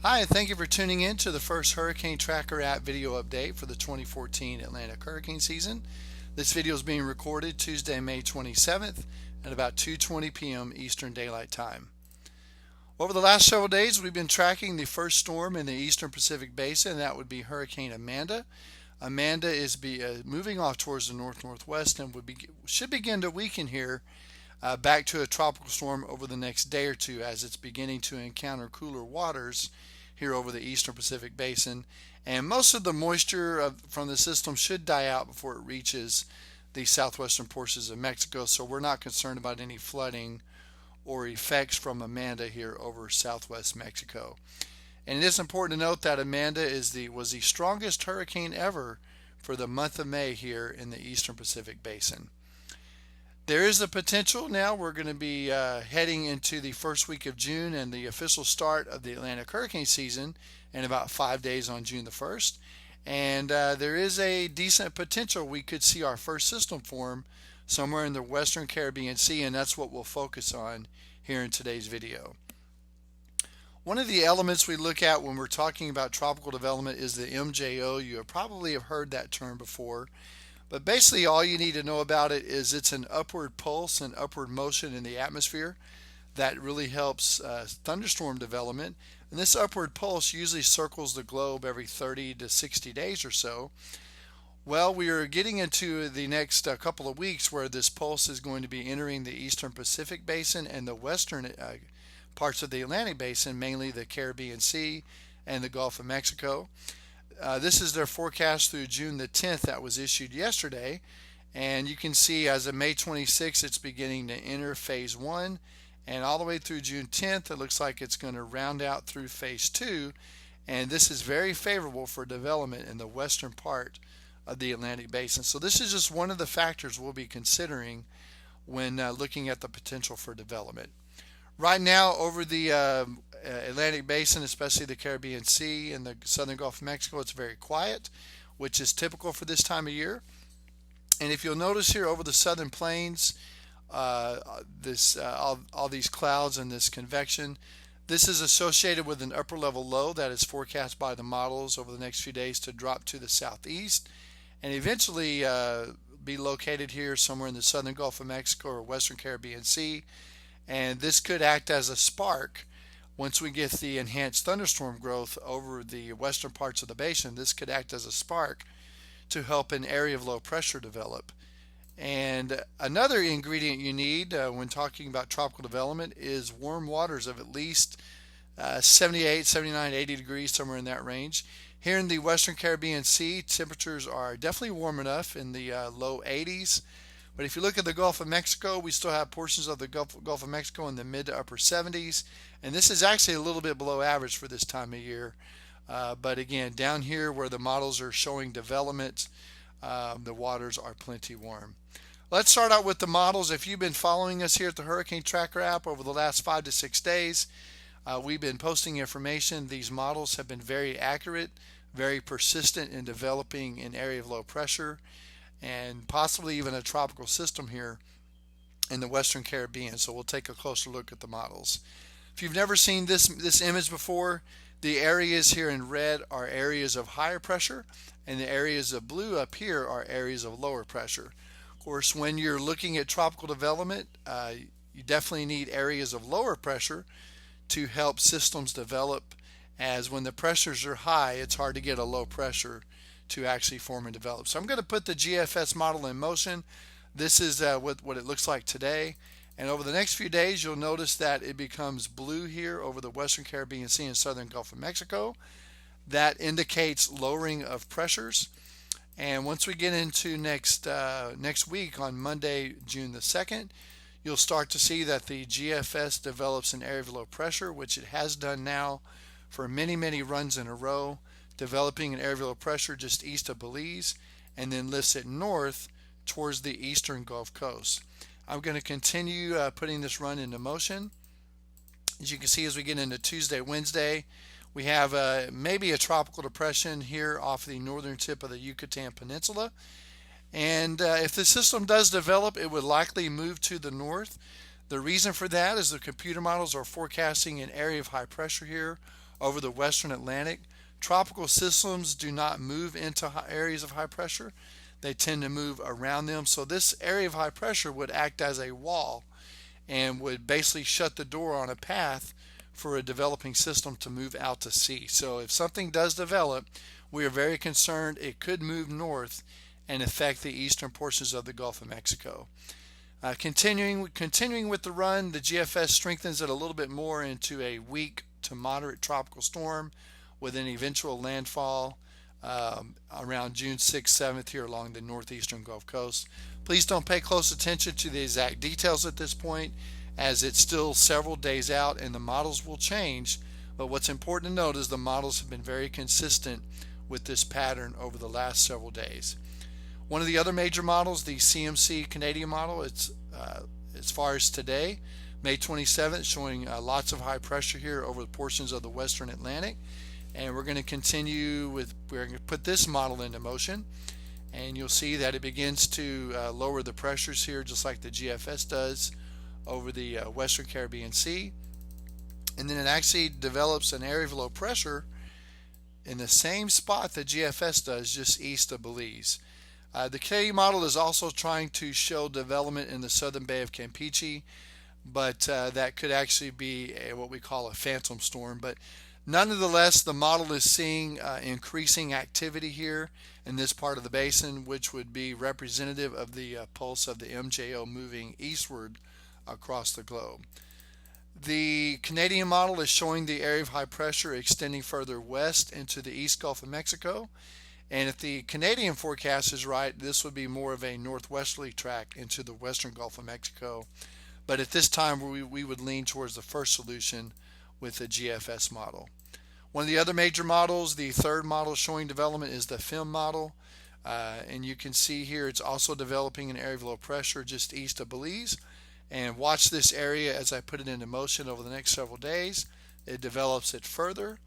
Hi, thank you for tuning in to the first Hurricane Tracker app video update for the 2014 Atlantic hurricane season. This video is being recorded Tuesday, May 27th at about 2:20 p.m. Eastern Daylight Time. Over the last several days, we've been tracking the first storm in the Eastern Pacific Basin. That would be Hurricane Amanda. Amanda is moving off towards the north-northwest and should begin to weaken here back to a tropical storm over the next day or two as it's beginning to encounter cooler waters here over the Eastern Pacific Basin. And most of the moisture from the system should die out before it reaches the southwestern portions of Mexico, so we're not concerned about any flooding or effects from Amanda here over southwest Mexico. And it is important to note that Amanda was the strongest hurricane ever for the month of May here in the Eastern Pacific Basin. There is a potential now. We're going to be heading into the first week of June and the official start of the Atlantic hurricane season in about 5 days on June the 1st. And there is a decent potential we could see our first system form somewhere in the Western Caribbean Sea, and that's what we'll focus on here in today's video. One of the elements we look at when we're talking about tropical development is the MJO. You probably have heard that term before. But basically all you need to know about it is it's an upward pulse and upward motion in the atmosphere that really helps thunderstorm development. And this upward pulse usually circles the globe every 30 to 60 days or so. Well, we are getting into the next couple of weeks where this pulse is going to be entering the Eastern Pacific Basin and the western parts of the Atlantic Basin, mainly the Caribbean Sea and the Gulf of Mexico. This is their forecast through June the 10th that was issued yesterday. And you can see as of May 26th, it's beginning to enter phase 1. And all the way through June 10th, it looks like it's going to round out through phase 2. And this is very favorable for development in the western part of the Atlantic Basin. So this is just one of the factors we'll be considering when looking at the potential for development. Right now, over the Atlantic Basin, especially the Caribbean Sea and the southern Gulf of Mexico, it's very quiet, which is typical for this time of year. And if you'll notice here over the southern plains, all these clouds and this convection, this is associated with an upper level low that is forecast by the models over the next few days to drop to the southeast and eventually be located here somewhere in the southern Gulf of Mexico or western Caribbean Sea. And this could act as a spark once we get the enhanced thunderstorm growth over the western parts of the basin. This could act as a spark to help an area of low pressure develop. And another ingredient you need when talking about tropical development is warm waters of at least 78, 79, 80 degrees, somewhere in that range. Here in the western Caribbean Sea, temperatures are definitely warm enough in the low 80s. But if you look at the Gulf of Mexico, we still have portions of the Gulf of Mexico in the mid to upper 70s. And this is actually a little bit below average for this time of year. But again, down here where the models are showing development, the waters are plenty warm. Let's start out with the models. If you've been following us here at the Hurricane Tracker app over the last 5 to 6 days, we've been posting information. These models have been very accurate, very persistent in developing an area of low pressure and possibly even a tropical system here in the Western Caribbean. So we'll take a closer look at the models. If you've never seen this image before, the areas here in red are areas of higher pressure, and the areas of blue up here are areas of lower pressure. Of course, when you're looking at tropical development, you definitely need areas of lower pressure to help systems develop, as when the pressures are high, it's hard to get a low pressure to actually form and develop. So I'm going to put the GFS model in motion. This is what it looks like today. And over the next few days, you'll notice that it becomes blue here over the Western Caribbean Sea and southern Gulf of Mexico. That indicates lowering of pressures. And once we get into next week on Monday, June the 2nd, you'll start to see that the GFS develops an area of low pressure, which it has done now for many, many runs in a row, developing an area of low pressure just east of Belize, and then lifts it north towards the eastern Gulf Coast. I'm going to continue putting this run into motion. As you can see, as we get into Tuesday, Wednesday, we have maybe a tropical depression here off the northern tip of the Yucatan Peninsula. And if the system does develop, it would likely move to the north. The reason for that is the computer models are forecasting an area of high pressure here over the western Atlantic. Tropical systems do not move into areas of high pressure. They tend to move around them. So this area of high pressure would act as a wall and would basically shut the door on a path for a developing system to move out to sea. So if something does develop, we are very concerned it could move north and affect the eastern portions of the Gulf of Mexico. Continuing with the run, the GFS strengthens it a little bit more into a weak to moderate tropical storm with an eventual landfall around June 6th, 7th here along the northeastern Gulf Coast. Please don't pay close attention to the exact details at this point, as it's still several days out and the models will change. But what's important to note is the models have been very consistent with this pattern over the last several days. One of the other major models, the CMC Canadian model, it's as far as today, May 27th, showing lots of high pressure here over the portions of the western Atlantic. And we're going to put this model into motion, and you'll see that it begins to lower the pressures here just like the GFS does over the western Caribbean Sea. And then it actually develops an area of low pressure in the same spot that GFS does, just east of Belize. The Canadian model is also trying to show development in the southern Bay of Campeche, but that could actually be what we call a phantom storm. But nonetheless, the model is seeing increasing activity here in this part of the basin, which would be representative of the pulse of the MJO moving eastward across the globe. The Canadian model is showing the area of high pressure extending further west into the East Gulf of Mexico. And if the Canadian forecast is right, this would be more of a northwesterly track into the western Gulf of Mexico. But at this time, we would lean towards the first solution with the GFS model. One of the other major models, the third model showing development, is the FIM model. And you can see here it's also developing an area of low pressure just east of Belize. And watch this area as I put it into motion over the next several days. It develops it further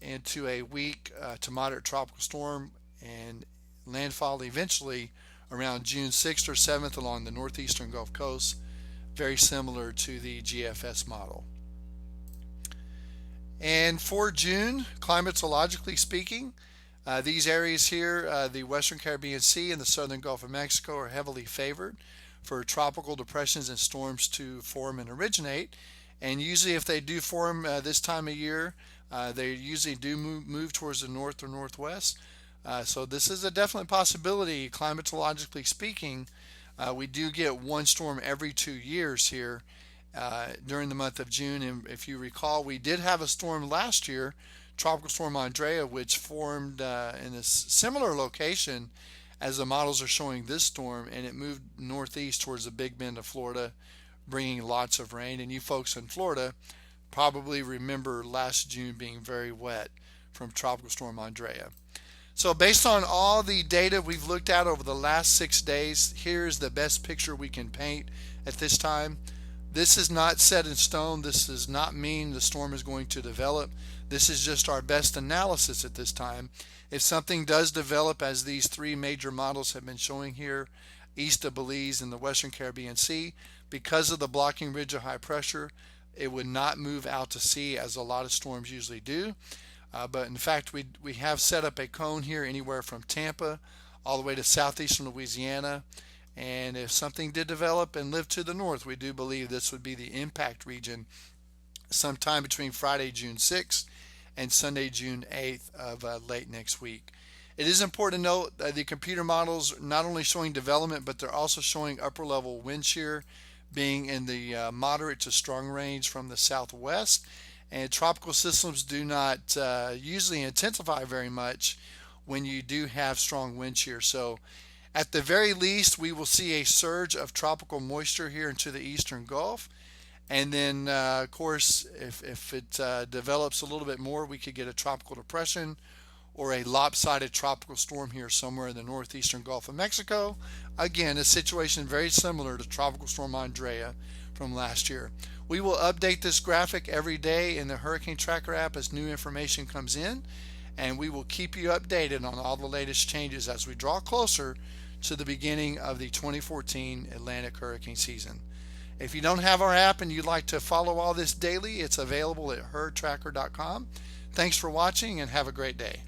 into a weak to moderate tropical storm and landfall eventually around June 6th or 7th along the northeastern Gulf Coast, very similar to the GFS model. And for June, climatologically speaking, these areas here, the western Caribbean Sea and the southern Gulf of Mexico, are heavily favored for tropical depressions and storms to form and originate. And usually if they do form this time of year, they usually do move towards the north or northwest. So this is a definite possibility, climatologically speaking. We do get one storm every 2 years here during the month of June. And if you recall, we did have a storm last year, Tropical Storm Andrea, which formed in a similar location as the models are showing this storm, and it moved northeast towards the Big Bend of Florida, bringing lots of rain. And you folks in Florida probably remember last June being very wet from Tropical Storm Andrea. So based on all the data we've looked at over the last 6 days, here's the best picture we can paint at this time. This is not set in stone. This does not mean the storm is going to develop. This is just our best analysis at this time. If something does develop, as these three major models have been showing here, east of Belize in the western Caribbean Sea, because of the blocking ridge of high pressure, it would not move out to sea as a lot of storms usually do. But in fact, we have set up a cone here anywhere from Tampa all the way to southeastern Louisiana. And if something did develop and live to the north, we do believe this would be the impact region sometime between Friday, June 6th and Sunday, June 8th of late next week. It is important to note that the computer models not only showing development, but they're also showing upper level wind shear being in the moderate to strong range from the southwest. And tropical systems do not usually intensify very much when you do have strong wind shear. So at the very least, we will see a surge of tropical moisture here into the eastern Gulf. And then, of course, if it develops a little bit more, we could get a tropical depression or a lopsided tropical storm here somewhere in the northeastern Gulf of Mexico. Again, a situation very similar to Tropical Storm Andrea from last year. We will update this graphic every day in the Hurricane Tracker app as new information comes in, and we will keep you updated on all the latest changes as we draw closer to the beginning of the 2014 Atlantic hurricane season. If you don't have our app and you'd like to follow all this daily, it's available at hurtracker.com. Thanks for watching and have a great day.